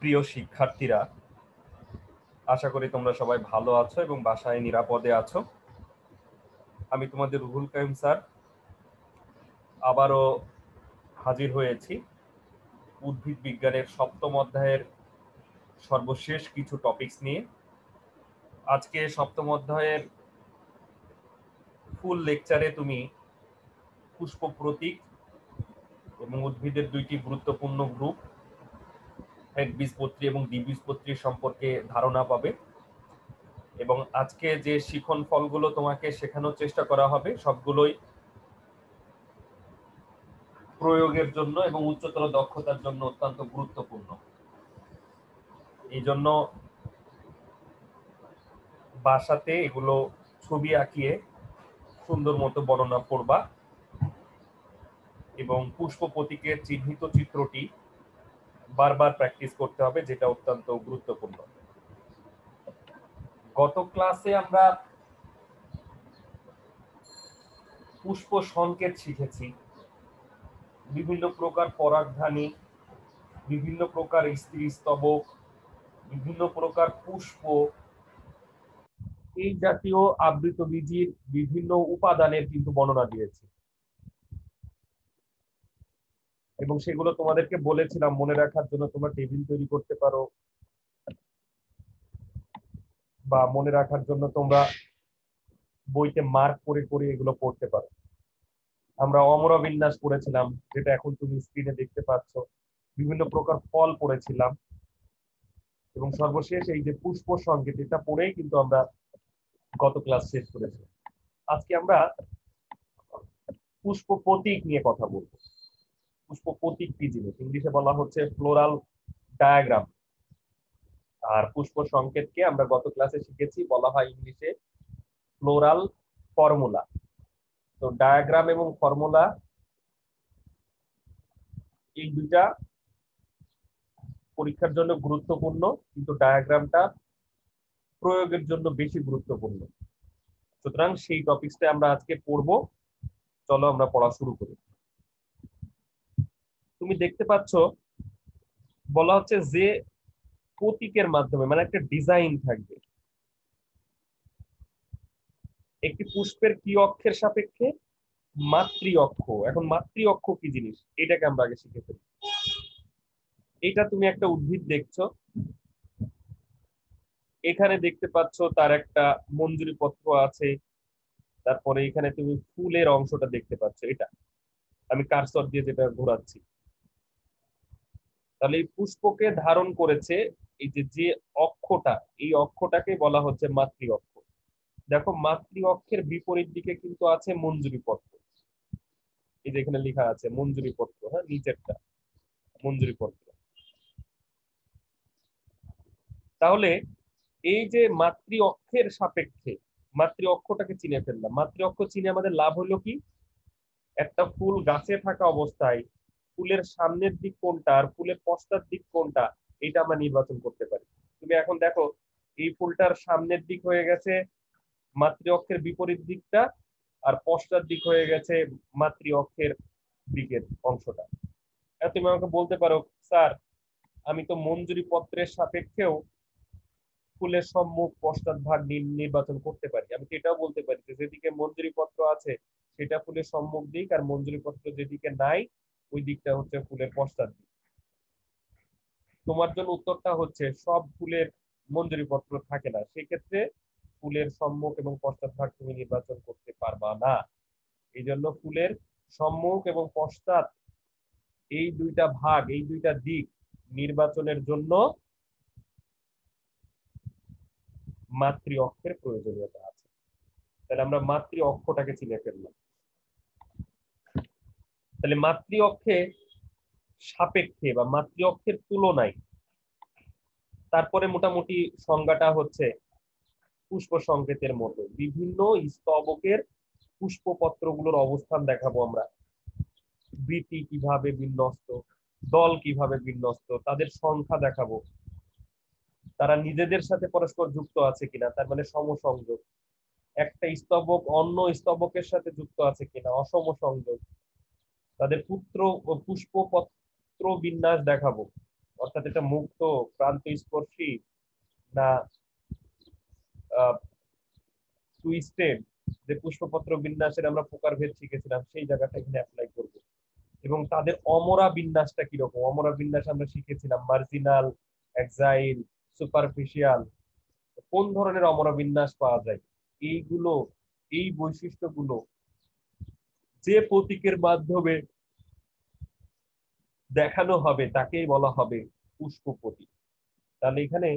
প্রিয় শিক্ষার্থীরা, আশা করি তোমরা সবাই ভালো আছো এবং বাসায় নিরাপদে আছো। আমি তোমাদের রুহুল কাইম স্যার আবারও হাজির হয়েছি উদ্ভিদ বিজ্ঞানের সপ্তম অধ্যায়ের সর্বশেষ কিছু টপিকস নিয়ে। আজকে সপ্তম অধ্যায়ের ফুল লেকচারে তুমি পুষ্প প্রতীক এবং উদ্ভিদের দুইটি গুরুত্বপূর্ণ গ্রুপ একবীজপত্রী এবং দ্বিবীজপত্রী সম্পর্কে ধারণা পাবে এবং আজকে যে শিখন ফলগুলো তোমাকে শেখানোর চেষ্টা করা হবে সবগুলোই প্রয়োগের জন্য এবং উচ্চতর দক্ষতার জন্য অত্যন্ত গুরুত্বপূর্ণ। এই জন্য বাসাতে এগুলো ছবি আঁকিয়ে সুন্দর মতো বর্ণনা করবা এবং পুষ্প প্রতীকের চিহ্নিত চিত্রটি বারবার প্র্যাকটিস করতে হবে, যেটা অত্যন্ত গুরুত্বপূর্ণ। গত ক্লাসে আমরা পুষ্প সংকেত শিখেছি, বিভিন্ন প্রকার পরাগধানী, বিভিন্ন প্রকার স্ত্রী স্তবক, বিভিন্ন প্রকার পুষ্প, এই জাতীয় আবৃতবীজীর বিভিন্ন উপাদানের কিন্তু বর্ণনা দিয়েছি এবং সেগুলো তোমাদেরকে বলেছিলাম মনে রাখার জন্য তোমরা টেবিল তৈরি করতে পারো বা মনে রাখার জন্য তোমরা বইতে মার্ক করে করে এগুলো পড়তে পারো। আমরা অমরা বিন্যাস পড়েছিলাম, যেটা এখন তুমি স্ক্রিনে দেখতে পাচ্ছ। বিভিন্ন প্রকার ফল পড়েছিলাম এবং সর্বশেষ এই যে পুষ্প সংকেত, এটা পড়েই কিন্তু আমরা গত ক্লাস শেষ করেছি। আজকে আমরা পুষ্প প্রতীক নিয়ে কথা বলবো। পুষ্প প্রতীক কি জিনিস? ইংলিশে বলা হচ্ছে ফ্লোরাল ডায়াগ্রাম, আর পুষ্প সংকেতকে আমরা গত ক্লাসে শিখেছি বলা হয় ইংলিশে ফ্লোরাল ফর্মুলা। তো ডায়াগ্রাম এবং ফর্মুলা এই দুইটা পরীক্ষার জন্য গুরুত্বপূর্ণ, কিন্তু ডায়াগ্রামটা প্রয়োগের জন্য বেশি গুরুত্বপূর্ণ। সুতরাং সেই টপিকসটা আমরা আজকে পড়বো। চলো আমরা পড়া শুরু করি। তুমি দেখতে পাচ্ছ বলা হচ্ছে যে প্রতীকের মাধ্যমে, মানে একটা ডিজাইন থাকবে একটি পুষ্পের কি অক্ষের সাপেক্ষে? মাতৃ অক্ষ। এখন মাতৃ অক্ষ কি জিনিস এটাকে আমরা আগে শিখে ফেলি। এটা তুমি একটা উদ্ভিদ দেখছো, এখানে দেখতে পাচ্ছ তার একটা মঞ্জুরি পত্র আছে, তারপরে এখানে তুমি ফুলের অংশটা দেখতে পাচ্ছ। এটা আমি কার্সর দিয়ে যেটা ঘোরাচ্ছি, তাহলে এই পুষ্পকে ধারণ করেছে এই যে যে অক্ষটা, এই অক্ষটাকে বলা হচ্ছে মাতৃ অক্ষ। দেখো মাতৃ অক্ষের বিপরীত দিকে কিন্তু আছে মঞ্জুরি পত্র, এই যে এখানে লেখা আছে মঞ্জুরি পত্র, হ্যাঁ নিচেরটা মঞ্জুরি পত্র। তাহলে এই যে মাতৃ অক্ষের সাপেক্ষে মাতৃ অক্ষটাকে চিনে ফেললাম। মাতৃ অক্ষ চিনে আমাদের লাভ হলো কি? একটা ফুল গাছে থাকা অবস্থায় ফুলের সামনের দিক কোনটা আর ফুলের পশ্চাৎ দিক কোনটা, এটা আমরা নির্বাচন করতে পারি। তুমি এখন দেখো এই ফুলটার সামনের দিক হয়ে গেছে মাতৃ অক্ষের বিপরীত দিকটা, আর পশ্চাৎ দিক হয়ে গেছে মাতৃ অক্ষের দিকের অংশটা। তুমি আমাকে বলতে পারো, স্যার আমি তো মঞ্জুরি পত্রের সাপেক্ষেও ফুলের সম্মুখ পশ্চাৎ ভাগ নির্বাচন করতে পারি। আমি তো এটাও বলতে পারি যে যেদিকে মঞ্জুরি পত্র আছে সেটা ফুলের সম্মুখ দিক, আর মঞ্জুরি পত্র যেদিকে নাই ওই দিকটা হচ্ছে ফুলের পশ্চাৎ দিক। তোমার জন্য উত্তরটা হচ্ছে সব ফুলের মঞ্জুরি পত্র থাকে না, সেক্ষেত্রে ফুলের সম্মুখ এবং পশ্চাৎ ভাগ তুমি নির্বাচন করতে পারবা না। এই জন্য ফুলের সম্মুখ এবং পশ্চাৎ এই দুইটা ভাগ, এই দুইটা দিক নির্বাচনের জন্য মাতৃ অক্ষের প্রয়োজনীয়তা আছে। তাহলে আমরা মাতৃ অক্ষটাকে চিনে ফেললাম। তাহলে মাতৃ অক্ষে সাপেক্ষে বা মাতৃ অক্ষের তুলনায় তারপরে মোটামুটি সংজ্ঞাটা হচ্ছে পুষ্প সংকেতের মতো বিভিন্ন স্তবকের পুষ্পপত্রগুলোর অবস্থান দেখাবো আমরা, বৃতি কিভাবে বিন্যস্ত, দল কিভাবে বিন্যস্ত, তাদের সংখ্যা দেখাবো, তারা নিজেদের সাথে পরস্পর যুক্ত আছে কিনা, তার মানে সমসংযোগ, একটা স্তবক অন্য স্তবকের সাথে যুক্ত আছে কিনা, অসম সংযোগ, তাদের পুত্র ও পুষ্পপত্র বিন্যাস দেখাবো, অর্থাৎ এটা মুক্ত, প্রান্ত স্পর্শী, না টুইস্টেড, যে পুষ্পপত্র বিন্যাসের আমরা প্রকারভেদ শিখেছিলাম সেই জায়গাটা এখানে অ্যাপ্লাই করব। এবং তাদের অমরা বিন্যাসটা কিরকম, অমরা বিন্যাস আমরা শিখেছিলাম মার্জিনাল, এক্সাইল, সুপারফিশিয়াল, কোন ধরনের অমরা বিন্যাস পাওয়া যায়, এইগুলো, এই বৈশিষ্ট্যগুলো যে প্রতীকের মাধ্যমে দেখানো হবে তাকেই বলা হবে পুষ্প প্রতীক। তাহলে এখানে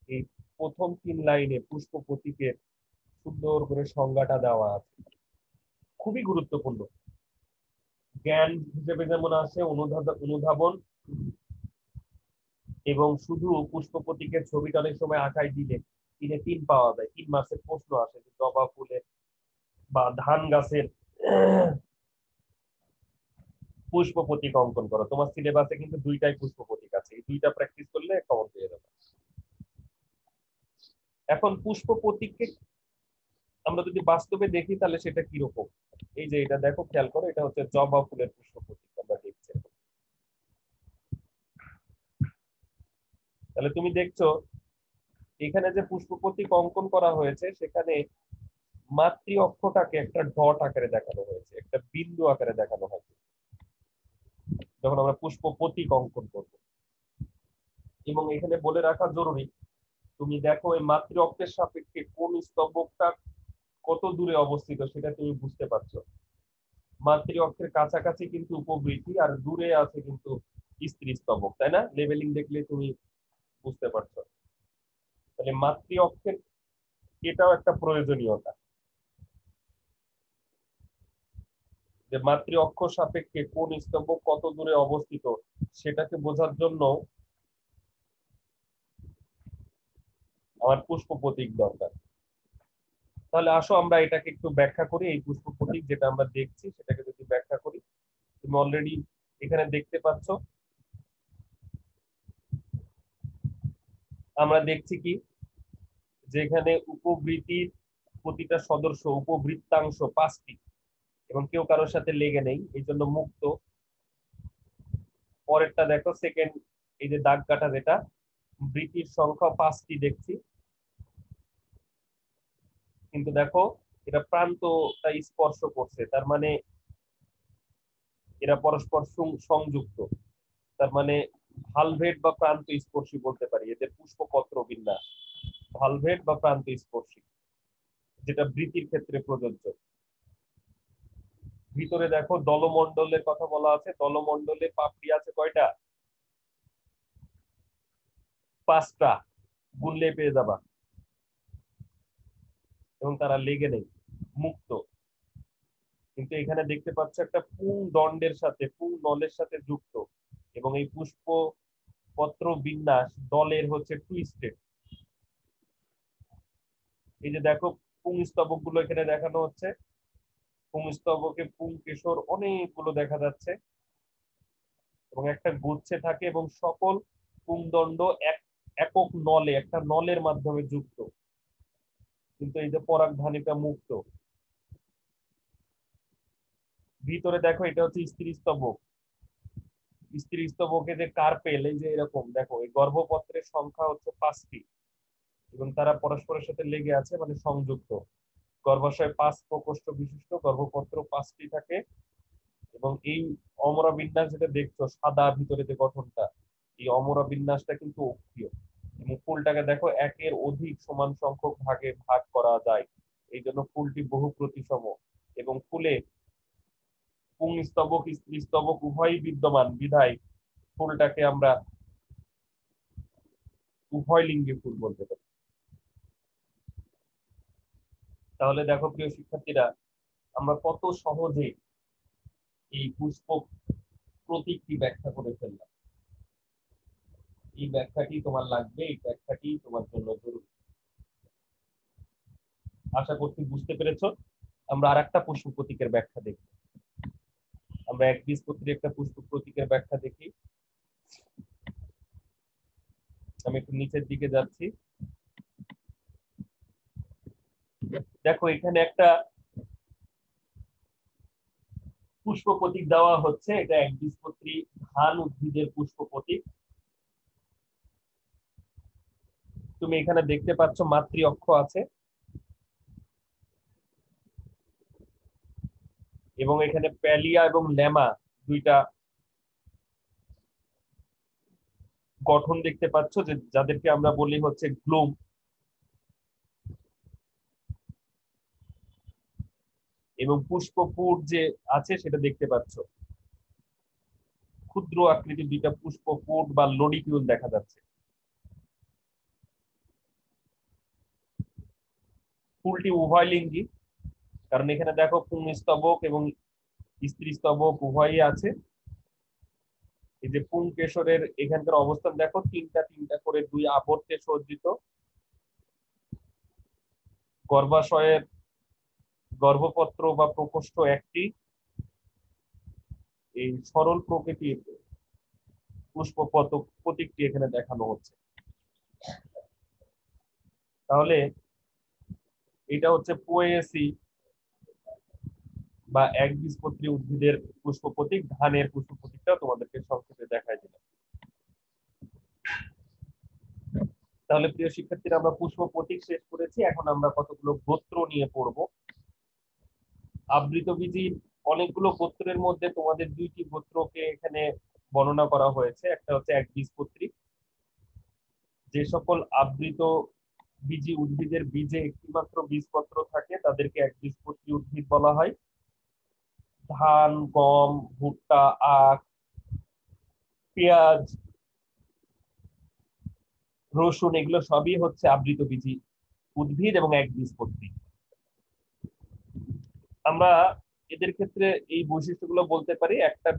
এই প্রথম 3 লাইনে পুষ্প প্রতীকের সুন্দর করে সংজ্ঞাটা দেওয়া আছে, খুবই গুরুত্বপূর্ণ। জ্ঞান হিসেবে যেমন আছে অনুধাবন, এবং শুধু পুষ্প প্রতীকের ছবিটা অনেক সময় আঁকায় দিলে 3-3 পাওয়া যায়, 3 মাসের প্রশ্ন আসে যে জবা ফুলের বা ধান গাছের পুষ্প প্রতীক অঙ্কন করো। তোমার সিলেবাসে কিন্তু 2টাই পুষ্প প্রতীক আছে, এই 2টা প্র্যাকটিস করলে কমন পেয়ে যাবে। এখন পুষ্প প্রতীককে আমরা যদি বাস্তবে দেখি তাহলে সেটা কিরকম, এই যে এটা দেখো, খেয়াল করো, এটা হচ্ছে জবা ফুলের পুষ্প প্রতীক আমরা দেখছি। তাহলে তুমি দেখছো এখানে যে পুষ্প প্রতীক অঙ্কন করা হয়েছে সেখানে মাতৃ অক্ষটাকে একটা ডট আকারে দেখানো হয়েছে, একটা বিন্দু আকারে দেখানো হয়েছে যখন আমরা পুষ্প প্রতীক অঙ্কন করব। এবং এখানে বলে রাখা জরুরি, তুমি দেখো এই মাতৃ অক্ষের সাপেক্ষে কোন স্তবকটা কত দূরে অবস্থিত সেটা তুমি বুঝতে পারছো। মাতৃ অক্ষের কাছাকাছি কিন্তু উপবৃত্তি, আর দূরে আছে কিন্তু স্ত্রী স্তবক, তাই না? লেভেলিং দেখলে তুমি বুঝতে পারছো। তাহলে মাতৃ অক্ষের এটাও একটা প্রয়োজনীয়তা, যে মাতৃ অক্ষ সাপেক্ষে কোন স্তবক কত দূরে অবস্থিত সেটাকে বোঝার জন্য আমার পুষ্প প্রতীক দরকার। তাহলে আসো আমরা এটাকে একটু ব্যাখ্যা করি, এই পুষ্প প্রতীক যেটা আমরা দেখছি সেটাকে যদি ব্যাখ্যা করি। তুমি অলরেডি এখানে দেখতে পাচ্ছ, আমরা দেখছি কি, যেখানে উপবৃত্তির প্রতিটা সদস্য, উপবৃত্তাংশ 5টি, এবং কেউ কারোর সাথে লেগে নেই, এই জন্য মুক্ত। পরেরটা দেখো, সেকেন্ড, এই যে দাগ কাটা যেটা, বৃত্তির সংখ্যা 5টি দেখছি, কিন্তু দেখো এটা প্রান্তটা স্পর্শ করছে, তার মানে এরা পরস্পর সংযুক্ত, তার মানে ভালভেট বা প্রান্ত স্পর্শী বলতে পারি এদের পুষ্পপত্র বিন্যাস, ভালভেট বা প্রান্ত স্পর্শী, যেটা বৃত্তির ক্ষেত্রে প্রযোজ্য। ভিতরে দেখো দলমণ্ডলের কথা বলা আছে, দলমণ্ডলে পাপড়ি আছে কয়টা? 5টা, গুনলে পেয়ে যাবা, এবং তারা লেগে নেই, মুক্ত। কিন্তু এখানে দেখতে পাচ্ছ একটা পুং দণ্ডের সাথে, পুং নলের সাথে যুক্ত, এবং এই পুষ্প পত্র বিন্যাস দলের হচ্ছে টুইস্টেড। এই যে দেখো পুংস্তবক গুলো এখানে দেখানো হচ্ছে, পুংস্তবকে পুংকেশর অনেকগুলো দেখা যাচ্ছে, এবং একটা গুচ্ছে থাকে, এবং সকল পুংদণ্ড একক নলে, একটা নলের মাধ্যমে যুক্ত। কিন্তু এই যে পরাগধানীটা মুক্ত। ভিতরে দেখো এটা হচ্ছে স্ত্রী স্তবক, স্ত্রী স্তবকে যে কার্পেল, এই যে এরকম দেখো, এই গর্ভপত্রের সংখ্যা হচ্ছে 5টি, এবং তারা পরস্পরের সাথে লেগে আছে, মানে সংযুক্ত। গর্ভাশয় 5 প্রকোষ্ঠ বিশিষ্ট, গর্ভপত্র 5টি থাকে। এবং এই অমরা বিন্যাস যেটা দেখছো সাদা ভিতরে যে গঠনটা, এই অমরা বিন্যাসটা কিন্তু অক্ষীয়, এবং ফুলটাকে দেখো একের অধিক সমান সংখ্যক ভাগে ভাগ করা যায়, এই জন্য ফুলটি বহু প্রতিসম। এবং ফুলে পুংস্তবক স্ত্রী স্তবক উভয়ই বিদ্যমান বিধায় ফুলটাকে আমরা উভয় লিঙ্গি ফুল বলতে পারি। তাহলে দেখো প্রিয় শিক্ষার্থীরা, আমরা কত সহজে এই পুষ্প প্রতীকটি ব্যাখ্যা করে ফেললাম। এই ব্যাখ্যাটি তোমার লাগবে, এই ব্যাখ্যাটি তোমার জন্য জরুরি। আশা করছি বুঝতে পেরেছো। আমরা আর একটা পুষ্প প্রতীকের ব্যাখ্যা দেখি, আমরা একবীজপত্রী একটা পুষ্প প্রতীকের ব্যাখ্যা দেখি। আমি একটু নিচের দিকে যাচ্ছি, দেখো এখানে একটা পুষ্প প্রতীক দেওয়া হচ্ছে, এটা একবীজপত্রী ধান উদ্ভিদের পুষ্প প্রতীক। তুমি এখানে দেখতে পাচ্ছ মাতৃ অক্ষ আছে এবং এখানে প্যালিয়া এবং লেমা দুইটা গঠন দেখতে পাচ্ছ, যে যাদেরকে আমরা বলি হচ্ছে গ্লুম। এবং পুষ্পপুর যে আছে সেটা দেখতে পাচ্ছ, ক্ষুদ্র আকৃতির দুইটা পুষ্পপুর বা লডিকিউল দেখা যাচ্ছে। ফুলটি উভয়লিঙ্গী, কারণ এখানে দেখো পুংস্তবক এবং স্ত্রী স্তবক উভয়ই আছে। এই যে পুংকেশরের এখানকার অবস্থান দেখো, তিনটা তিনটা করে দুই আবর্তে সজ্জিত। গর্ভাশয়ের গর্ভপত্র বা প্রকোষ্ঠ একটি। এই সরল প্রকৃতির পুষ্প প্রতীকটি এখানে দেখানো হচ্ছে। তাহলে এটা হচ্ছে পোয়েসি বা একবীজপত্রী উদ্ভিদের পুষ্প প্রতীক। ধানের পুষ্প প্রতীকটা তোমাদেরকে সংক্ষেপে দেখাই দিলাম। তাহলে প্রিয় শিক্ষার্থীরা, আমরা পুষ্প প্রতীক শেষ করেছি, এখন আমরা কতগুলো গোত্র নিয়ে পড়বো। আবৃতবীজী অনেকগুলো গোত্রের মধ্যে তোমাদের দুইটি গোত্রকে এখানে বর্ণনা করা হয়েছে। একটা হচ্ছে একবীজপত্রী, যে সকল আবৃত বীজী উদ্ভিদের বীজে একটিমাত্র বীজপত্র থাকে তাদেরকে একবীজপত্রী উদ্ভিদ বলা হয়। ধান, গম, ভুট্টা, আখ, পেঁয়াজ, রসুন এগুলো সবই হচ্ছে আবৃতবীজী উদ্ভিদ এবং একবীজপত্রী। আমরা এদের ক্ষেত্রে এই বৈশিষ্ট্যগুলো বলতে পারি। একটা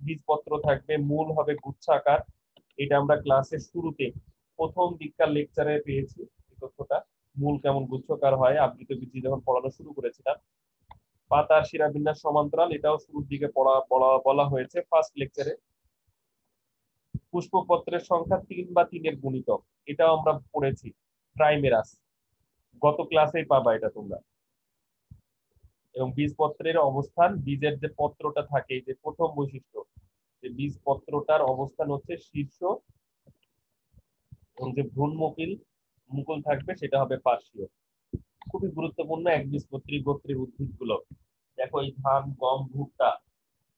বীজপত্র থাকবে, মূল হবে গুচ্ছাকার। এটা আমরা ক্লাসের শুরুতে প্রথম দিককার লেকচারে পেয়েছি এই তথ্যটা, মূল কেমন গুচ্ছকার হয় আবৃত বীজ যখন পড়ানো শুরু করেছিলাম। পাতার শিরাবিন্যাস সমান্তরাল, এটাও শুরুর দিকে বলা হয়েছে ফার্স্ট লেকচারে। পুষ্পপত্রের সংখ্যা 3 বা 3-এর গুণিতক, এটাও আমরা পড়েছি ট্রাইমেরাস, গত ক্লাসেই পাবা এটা তোমরা। এবং বীজপত্রের অবস্থান, বীজের যে পত্রটা থাকে, যে প্রথম বৈশিষ্ট্য, যে বীজপত্রটার অবস্থান হচ্ছে শীর্ষ, এবং যে ভ্রূণমুকুল মুকুল থাকবে সেটা হবে পার্শ্বীয়। খুবই গুরুত্বপূর্ণ একবীজপত্রী গোত্রের উদ্ভিদগুলো। দেখো এই ধান, গম, ভুট্টা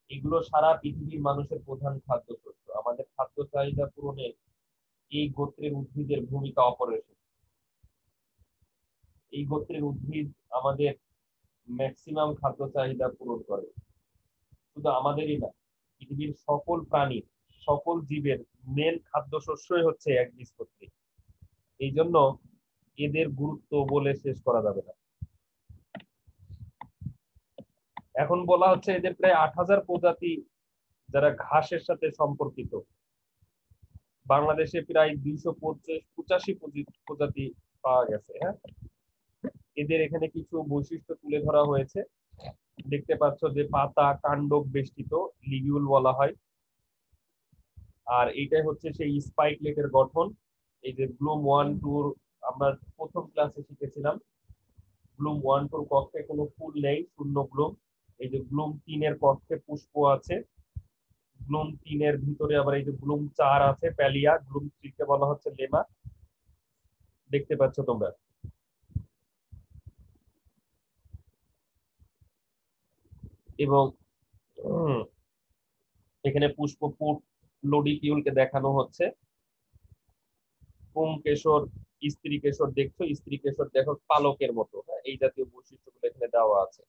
এগুলো সারা পৃথিবীর মানুষের প্রধান খাদ্যশস্য। আমাদের খাদ্য চাহিদা পূরণে এই গোত্রের উদ্ভিদের ভূমিকা অপরিসীম। এই গোত্রের উদ্ভিদ আমাদের ম্যাক্সিমাম খাদ্য চাহিদা পূরণ করে। শুধু আমাদেরই না, পৃথিবীর সকল প্রাণীর, সকল জীবের মেন খাদ্যশস্যই হচ্ছে একবীজপত্রী। এই জন্য এদের গুরুত্ব বলে শেষ করা যাবে না। এখন বলা হচ্ছে এদের প্রায় 8,000 প্রজাতি যারা ঘাসের সাথে সম্পর্কিত। বাংলাদেশে প্রায় 285 প্রজাতি পাওয়া গেছে। হ্যাঁ, এদের এখানে কিছু বৈশিষ্ট্য তুলে ধরা হয়েছে। দেখতে পাচ্ছ যে পাতা কাণ্ড বেষ্টিত, লিগিউল বলা হয়। আর এইটাই হচ্ছে সেই স্পাইকলেটের গঠন। এই যে ব্লুম 1-2 আমরা প্রথম ক্লাসে শিখেছিলাম, ব্লুম 1-2 কক্ষে কোনো ফুল নেই, শূন্য ব্লুম। এই যে ব্লুম 3-এর কক্ষে পুষ্প আছে। ব্লুম 3-এর ভিতরে আবার এই যে ব্লুম 4 আছে প্যালিয়া, ব্লুম 3 কে বলা হচ্ছে লেমা। দেখতে পাচ্ছ তোমরা। এবং এখানে পুষ্পপুট লডিকিউলকে দেখানো হচ্ছে। পুংকেশর, স্ত্রী কেশর দেখছো, স্ত্রী কেশর দেখো পালকের মতো। হ্যাঁ, এই জাতীয় বৈশিষ্ট্যগুলো এখানে দেওয়া আছে।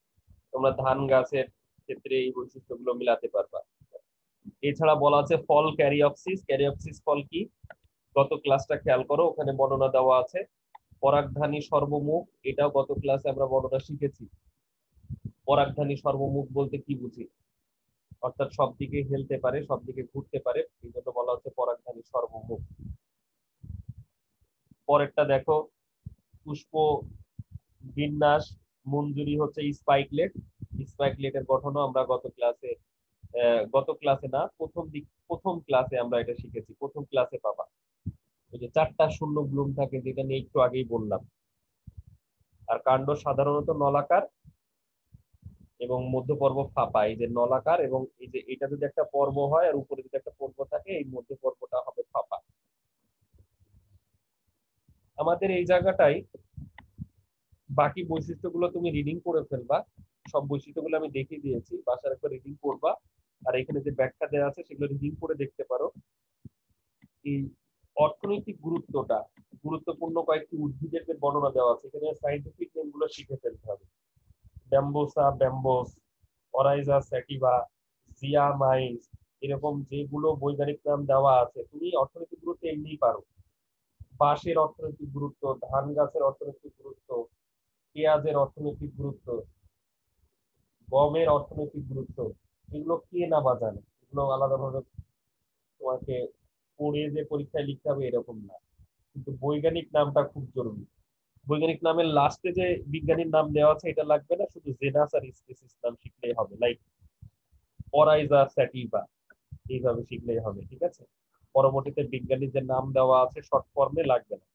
তোমরা ধান গাছের ক্ষেত্রে এই বৈশিষ্ট্যগুলো মিলাতে পারবা। এছাড়া বলা আছে ফল ক্যারিঅপসিস। ক্যারিঅপসিস ফল কি, গত ক্লাসটা খেয়াল করো, ওখানে বর্ণনা দেওয়া আছে। পরাগধানী সর্বমুখ, এটাও গত ক্লাসে আমরা বর্ণনা শিখেছি। পরাগধানী সর্বমুখ বলতে কি বুঝি, অর্থাৎ সব দিকে হেলতে পারে, সব দিকে ঘুরতে পারে, এই জন্য বলা হচ্ছে পরাগধানী সর্বমুখ। পরেরটা দেখো, পুষ্প বিন্যাস মঞ্জুরি হচ্ছে স্পাইকলেট। স্পাইকলেটের গঠনও আমরা গত ক্লাসে না, প্রথম ক্লাসে আমরা এটা শিখেছি, প্রথম ক্লাসে পাবা। ওই যে 4টা শূন্য ব্লুম থাকে, যেটা নিয়ে একটু আগেই বললাম। আর কাণ্ড সাধারণত নলাকার এবং মধ্যপর্ব ফাঁপা। এই যে নলাকার, এবং এই যে এটা যদি একটা পর্ব হয় আর উপরে যদি একটা পর্ব থাকে, এই মধ্য পর্বটা হবে ফাঁপা। আমাদের এই জায়গাটাই বাকি বৈশিষ্ট্যগুলো তুমি রিডিং করে ফেলবা। সব বৈশিষ্ট্যগুলো আমি দেখিয়ে দিয়েছি, বাসার একবার রিডিং করবা। আর এখানে যে ব্যাখ্যা দেওয়া আছে সেগুলো রিডিং করে দেখতে পারো। এই অর্থনৈতিক গুরুত্বটা, গুরুত্বপূর্ণ কয়েকটি উদ্ভিদের যে বর্ণনা দেওয়া আছে, এখানে সাইন্টিফিক নেম গুলো শিখে ফেলতে হবে। ব্যাম্বোসা ব্যাম্বোস, অরাইজা স্যাটিভা, জিয়ামাইস, এরকম যেগুলো বৈজ্ঞানিক নাম দেওয়া আছে তুমি অর্থনৈতিক গুরুত্ব এমনিই পারো। বাঁশের অর্থনৈতিক গুরুত্ব, ধান গাছের অর্থনৈতিক গুরুত্ব, পেঁয়াজের অর্থনৈতিক গুরুত্ব, গমের অর্থনৈতিক গুরুত্ব, এগুলো কে না বা জানে। এগুলো আলাদাভাবে তোমাকে পড়ে যে পরীক্ষায় লিখতে হবে এরকম না, কিন্তু বৈজ্ঞানিক নামটা খুব জরুরি। বৈজ্ঞানিক নামের লাস্টে যে বিজ্ঞানীর নাম দেওয়া আছে এটা লাগবে না, শুধু জেনাস আর স্পিসিস নাম শিখলেই হবে, লাইক অরাইজা স্যাটিভা, এইভাবে শিখলেই হবে, ঠিক আছে। পরবর্তীতে বিজ্ঞানীর যে নাম দেওয়া আছে শর্ট ফর্মে লাগবে না।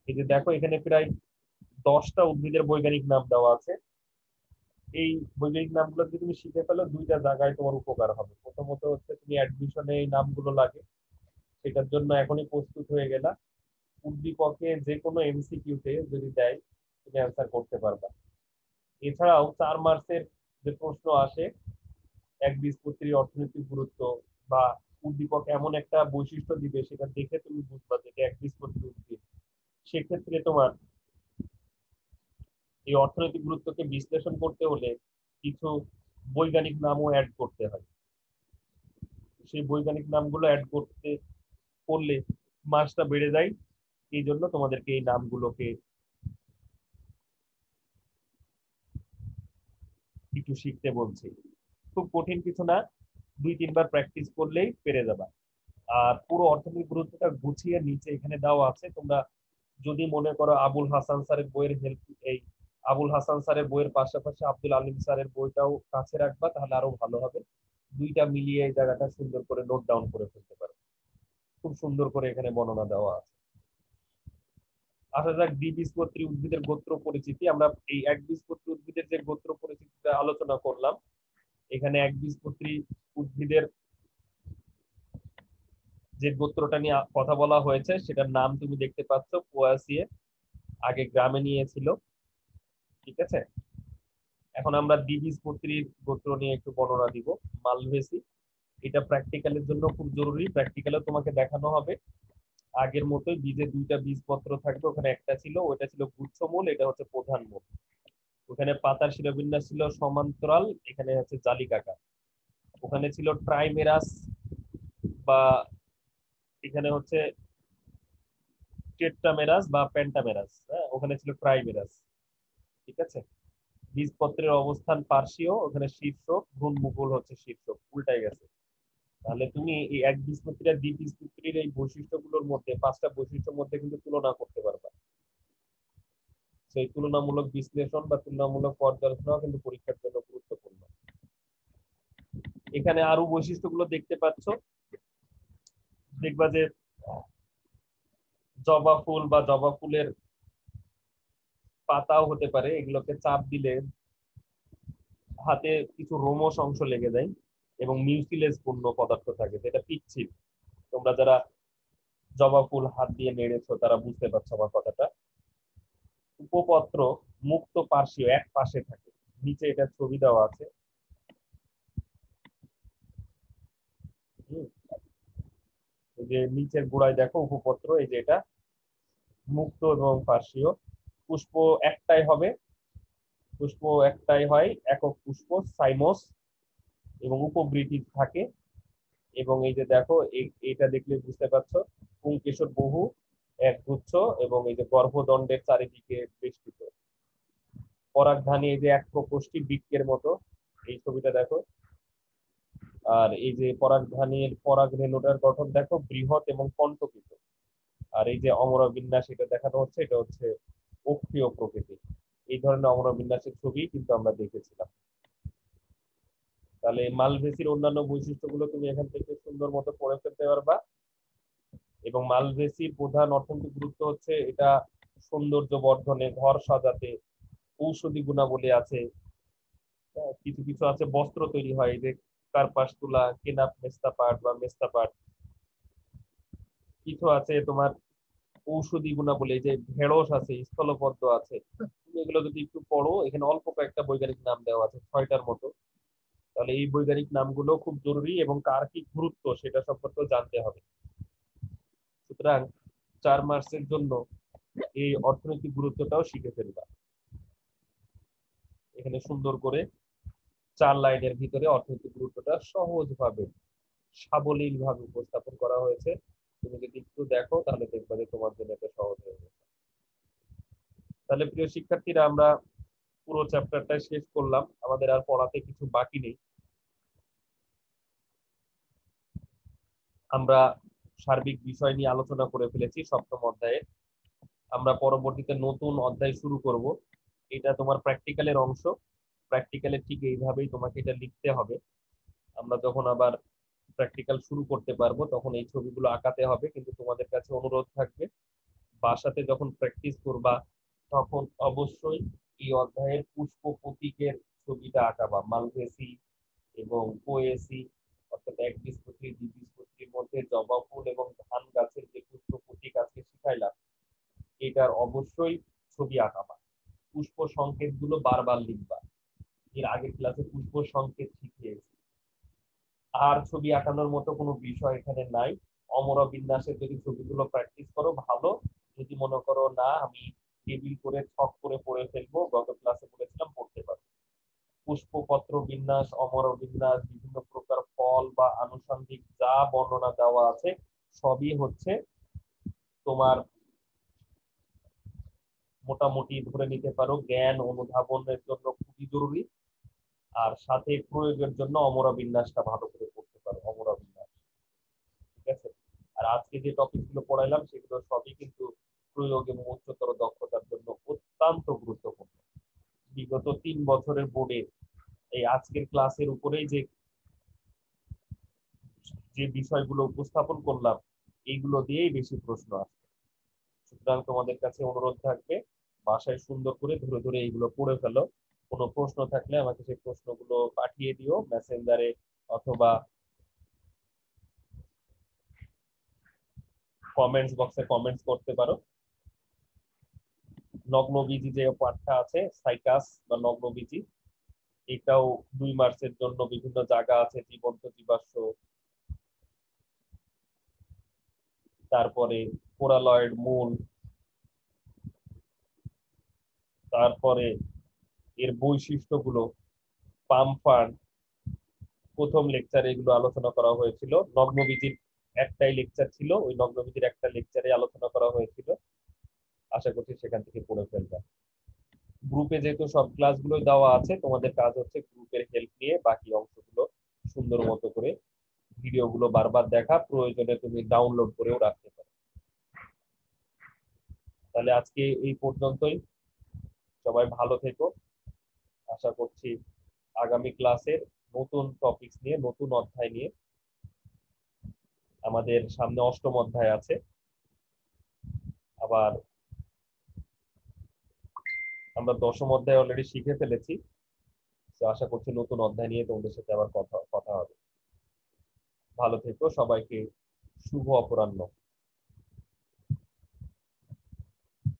এই যে দেখো এখানে প্রায় 10টা উদ্ভিদের বৈজ্ঞানিক নাম দেওয়া আছে। এই বৈজ্ঞানিক নামগুলো যদি তুমি শিখে ফেলো দুইটা জায়গায় তোমার উপকার হবে। প্রথমত হচ্ছে তুমি অ্যাডমিশনে এই নামগুলো লাগে, সেটার জন্য এখনই প্রস্তুত হয়ে গেলা। উদ্দীপকে যে কোনো এমসিকিউতে যদি দেয় তুমি অ্যান্সার করতে পারবা। এছাড়াও 4 মার্চের যে প্রশ্ন আসে একবীজপত্রীর অর্থনৈতিক গুরুত্ব, বা উদ্দীপক এমন একটা বৈশিষ্ট্য দিবে সেটা দেখে তুমি বুঝবা যে এটা একবীজপত্রী উদ্ভিদ, সেক্ষেত্রে তোমার এই অর্থনৈতিক গুরুত্বকে বিশ্লেষণ করতে হলে কিছু বৈজ্ঞানিক নামও অ্যাড করতে হয়। সেই বৈজ্ঞানিক নামগুলো অ্যাড করতে করলে মার্কসটা বেড়ে যায়। এই জন্য তোমাদেরকে এই নামগুলোকে একটু শিখতে বলছি। খুব কঠিন কিছু না, 2-3 বার প্র্যাকটিস করলেই পেরে যাবা। আর পুরো অর্থনৈতিক গুরুত্বটা গুছিয়ে নিচে এখানে দেওয়া আছে। তোমরা যদি মনে করো আবুল হাসান স্যারের বইয়ের হেল্প, এই আবুল হাসান স্যারের বইয়ের পাশাপাশি আব্দুল আলিম স্যারের বইটাও কাছে রাখবা, তাহলে আরো ভালো হবে। দুইটা মিলিয়ে এই জায়গাটা সুন্দর করে নোট ডাউন করে ফেলতে পারো। খুব সুন্দর করে এখানে বর্ণনা দেওয়া আছে। আসা যাক দ্বিবীজপত্রী উদ্ভিদের গোত্র পরিচিতি। আমরা এই একবীজপত্রী উদ্ভিদের যে গোত্র পরিচিতিটা আলোচনা করলাম, এখানে একবীজপত্রী উদ্ভিদের যে গোত্রটা নিয়ে কথা বলা হয়েছে সেটার নাম তুমি দেখতে পাচ্ছ, পোয়াসিয়ে। আগে গ্রামে নিয়েছিল, ঠিক আছে। এখন আমরা দ্বিবীজপত্রীর গোত্র নিয়ে একটু বর্ণনা দিব। মালভেসি, এটা প্র্যাকটিক্যালের জন্য খুব জরুরি। প্র্যাকটিক্যালে তোমাকে দেখানো হবে আগের মতোই বীজের 2টা বীজপত্র থাকবে, ওখানে একটা ছিল ওটা ছিল গুচ্ছমূল, এটা হচ্ছে প্রধান মূল। ওখানে পাতার শিরাবিন্যাস ছিল সমান্তরাল, এখানে হচ্ছে জালিকাকার। ওখানে ছিল ট্রাইমেরাস, বা এখানে হচ্ছে টেট্রামেরাস বা পেন্টামেরাস, হ্যাঁ ওখানে ছিল ট্রাইমেরাস, ঠিক আছে। বীজপত্রের অবস্থান পার্শ্বীয়, ওখানে শীর্ষক, ভ্রূণমুকুল হচ্ছে শীর্ষক, উল্টাই গেছে। তাহলে তুমি এই এক বীজপত্রী আর দ্বিবীজপত্রীর এই বৈশিষ্ট্যগুলোর মধ্যে 5টা বৈশিষ্ট্যের মধ্যে কিন্তু তুলনা করতে পারবা। সেই তুলনামূলক বিশ্লেষণ বা তুলনামূলক পর্যালোচনা কিন্তু পরীক্ষার জন্য গুরুত্বপূর্ণ। এখানে আরো বৈশিষ্ট্যগুলো দেখতে পাচ্ছ, দেখবা যে জবা ফুল বা জবা ফুলের পাতাও হতে পারে, এগুলোকে চাপ দিলে হাতে কিছু রোমশ অংশ লেগে যায় এবং মিউসিলেজ পূর্ণ পদার্থ থাকে, যেটা পিচ্ছিল। তোমরা যারা জবা ফুল হাত দিয়ে নেড়েছো তারা বুঝতে পারছো আমার কথাটা। উপপত্র মুক্ত পার্শ্বীয়, এক পাশে থাকে, নিচে এটা ছবি দেওয়া আছে। হুম, এই যে নিচের গোড়ায় দেখো উপপত্র, এই যে এটা মুক্ত এবং পার্শ্বীয়। পুষ্প একটাই হবে, পুষ্প একটাই হয়, একক পুষ্প, সাইমোস, এবং উপবৃতি থাকে। এবং এই যে দেখো এটা দেখলে বুঝতে পারছো পুংকেশর বহু, এক গুচ্ছ, এবং এই যে গর্ভদণ্ডের চারিদিকে বেষ্টিত। পরাগধানী এই যে এক প্রকোষ্ঠী বৃক্কের মতো, এই ছবিটা দেখো। আর এই যে পরাগধানীর পরাগ রেণুটার গঠন দেখো বৃহৎ এবং কণ্টকিত। আর এই যে অমরা বিন্যাস এটা দেখানো হচ্ছে, এটা হচ্ছে অক্ষীয় প্রকৃতি। এই ধরনের অমরা বিন্যাসের ছবি কিন্তু আমরা দেখেছিলাম। তাহলে মালভেসির অন্যান্য বৈশিষ্ট্যগুলো তুমি এখান থেকে সুন্দর মতো পড়ে ফেলতে পারবা। এবং মালভেসির প্রধান অর্থনৈতিক গুরুত্ব হচ্ছে এটা সৌন্দর্য বর্ধনে, ঘর সাজাতে, ঔষধি গুণাবলী আছে। কিছু কিছু আছে বস্ত্র তৈরি হয়, এই যে কার্পাস তুলা, কেনাপ মেস্তা পাট বা মেস্তা পাট। কিছু আছে তোমার ঔষধি গুণাবলী, এই যে ঢেঁড়স আছে, স্থলপদ্ম আছে, তুমি এগুলো যদি একটু পড়ো, এখানে অল্প কয়েকটা বৈজ্ঞানিক নাম দেওয়া আছে 6টার মতো। তাহলে এই বৈজ্ঞানিক নামগুলো খুব জরুরি এবং কার কি গুরুত্ব সেটা সম্পর্কে জানতে হবে। সুতরাং 4 মার্চের জন্য এই অর্থনৈতিক গুরুত্বটাও শিখে ফেলবা। এখানে সুন্দর করে 4 লাইনের ভিতরে অর্থনৈতিক গুরুত্বটা সহজভাবে সাবলীল ভাবে উপস্থাপন করা হয়েছে। তুমি যদি একটু দেখো তাহলে দেখবা যে তোমার জন্য এটা সহজ হয়ে গেছে। তাহলে প্রিয় শিক্ষার্থীরা, আমরা পুরো চ্যাপ্টারটা শেষ করলাম, আমাদের আর পড়াতে কিছু বাকি নেই। আমরা সার্বিক বিষয় নিয়ে আলোচনা করে ফেলেছি 7ম অধ্যায়ে। আমরা পরবর্তীতে নতুন অধ্যায় শুরু করব। এটা তোমার প্র্যাকটিক্যালের অংশ। প্র্যাকটিক্যালে ঠিক এইভাবেই তোমাকে এটা লিখতে হবে। আমরা যখন আবার প্র্যাকটিক্যাল শুরু করতে পারবো তখন এই ছবিগুলো আঁকাতে হবে, কিন্তু তোমাদের কাছে অনুরোধ থাকবে বাসাতে যখন প্র্যাকটিস করবা তখন অবশ্যই এই অধ্যায়ের পুষ্প প্রতীকের ছবিটা আঁকাবা। মালভেসি এবং পোয়েসি, অর্থাৎ একবীজপত্রী দ্বিবীজপত্রীর মধ্যে জবা ফুল এবং ধান গাছের যে পুষ্প প্রতীক আজকে শিখাইলাম, এটার অবশ্যই ছবি আঁকাবা। পুষ্প সংকেত গুলো বারবার লিখবা। এর আগের ক্লাসে পুষ্প সংকেত শিখিয়েছি। আর ছবি আঁকানোর মতো কোনো বিষয় এখানে নাই। অমরা বিন্যাসের যদি ছবিগুলো প্র্যাকটিস করো ভালো, যদি মনে করো না আমি টেবিল করে ছক করে পড়ে ফেলবো, গত ক্লাসে বলেছিলাম পড়তে পারো। পুষ্পপত্র বিন্যাস, অমর বিন্যাস, বিভিন্ন প্রকার ফল বা আনুষঙ্গিক যা বর্ণনা দেওয়া আছে সবই হচ্ছে তোমার মোটামুটি ধরে নিতে পারো জ্ঞান অনুধাবনের জন্য খুবই জরুরি। আর সাথে প্রয়োগের জন্য অমরা বিন্যাসটা ভালো করে পড়তে পারো, অমরা বিন্যাস। ঠিক আছে? আর আজকে যে টপিক গুলো পড়াইলাম সেগুলো সবই কিন্তু প্রয়োগ এবং উচ্চতর দক্ষতার জন্য অত্যন্ত গুরুত্বপূর্ণ। বিগত 3 বছরের বোর্ডে এই আজকের ক্লাসের উপরেই যে যে বিষয়গুলো উপস্থাপন করলাম এইগুলো দিয়েই বেশি প্রশ্ন আসে। সুতরাং তোমাদের কাছে অনুরোধ থাকবে বাসায় সুন্দর করে ধরে ধরে এইগুলো পড়ে ফেলো। কোনো প্রশ্ন থাকলে আমাকে সেই প্রশ্নগুলো পাঠিয়ে দিও মেসেঞ্জারে অথবা কমেন্টস বক্সে কমেন্টস করতে পারো। নগ্নবীজি যে পাঠটা আছে সাইকাস বা নগ্নবীজি, এটাও 2 মার্চের জন্য বিভিন্ন জায়গা আছে, জীবন্ত জীবাশ্ম, তারপরে পোরালয়েড মূল, তারপরে এর বৈশিষ্ট্যগুলো, পাম ফান্ড, প্রথম লেকচারে এগুলো আলোচনা করা হয়েছিল। নগ্নবীজির একটাই লেকচার ছিল, ওই নগ্নবীজির একটা লেকচারে আলোচনা করা হয়েছিল। আশা করছি সেখান থেকে পড়ে ফেলবে। গ্রুপে যেহেতু সব ক্লাসগুলোই দেওয়া আছে, তোমাদের কাজ হচ্ছে গ্রুপের হেল্প নিয়ে বাকি অংশগুলো সুন্দর মতো করে ভিডিওগুলো বারবার দেখা, প্রয়োজনে তুমি ডাউনলোড করেও রাখতে পারো। তাহলে আজকে এই পর্যন্তই। সবাই ভালো থেকো। আশা করছি আগামী ক্লাসের নতুন টপিকস নিয়ে, নতুন অধ্যায় নিয়ে, আমাদের সামনে 8ম অধ্যায় আছে, আবার আমরা 10ম অধ্যায় অলরেডি শিখে ফেলেছি। তো আশা করছি নতুন অধ্যায় নিয়ে তোমাদের সাথে আবার কথা কথা হবে। ভালো থেকো, সবাইকে শুভ অপরাহ্ন।